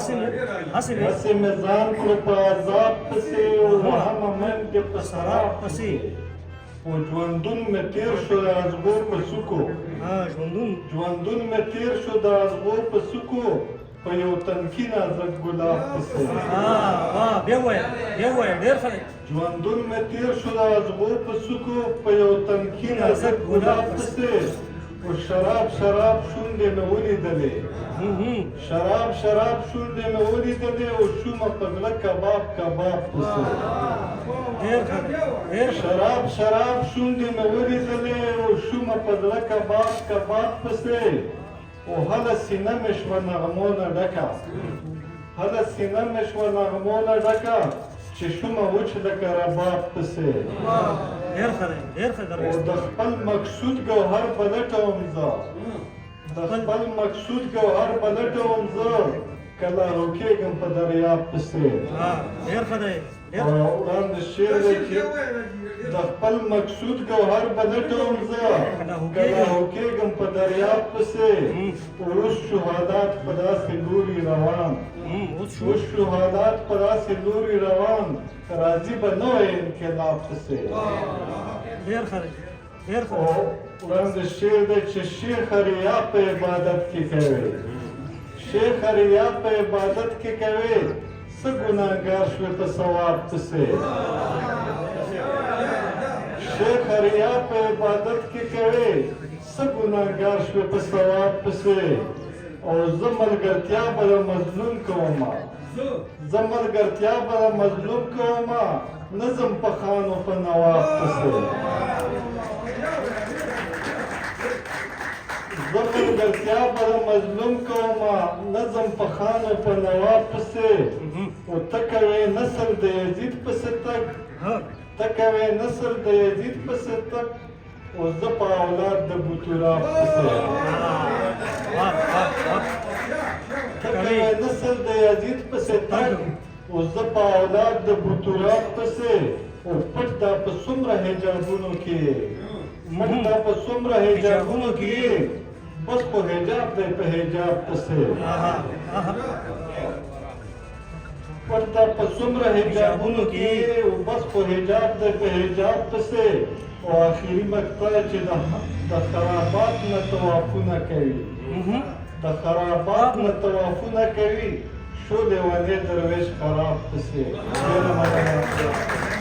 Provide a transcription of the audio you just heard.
هسې مې ځان کړو په عذاب پسې وهمه منډې په سراب پسې و ژوندون مې تېر شو د ازغو په څوکو ژوندون مې تېر شو د ازغو په څوکو په یو تنکي نازک ګلاب پسې ژوندون مې تېر شو د ازغو په څوکو په یو تنکي نازک ګلاب پسې و شراب شونډې مې ولیدلې شراب شونډې مې ولیدلې او شومه په زړه کباب پسې شراب شونډې مې ولیدلې او شومه په زړه کباب پسې او هله سینه مې شوه نغمو نه ډکه چې شومه وچ لکه رباب پسې او د خپل مقصود ګوهر پلټوم زه کله روکېږم په دریاب پسې او وړاندې شعر دی چې د خپل مقصود ګوهر پلټوم زه کله روکېږم په دریاب پسې اوس شهادات په داسې لوري روان راځي به نوی انقلاب پسې او وړاندې شعر دی چې شیخ ریا په عبادت کې کوي څه ګناهګار شوې په ثواب پسې شیخ ریا په عبادت کې کوي څه ګناهګار شوې په ثواب پسې او زه ملګرتیا به د مظلوم کومه نظم په خانو په نواب پسې زه ملګرتیا به د مظلوم کومه نظم په خانو په نواب پسې او ته کوې نسل د یزید پسې تک او زه په اولاد د بوتوراب پسې ته کوې نسل د یزید پسې تک او زه په اولاد د بوتوراب پسې او پټ دا په څومره حجابونو کې بس په حجاب دی په حجاب پسې پټ دا په څومره حجابونو کې او بس په حجاب دی په حجاب پسې او آخري مقطع چې د خرابات نه طوافونه کوي شو لیونی درویش خراب پسې ډېره مننه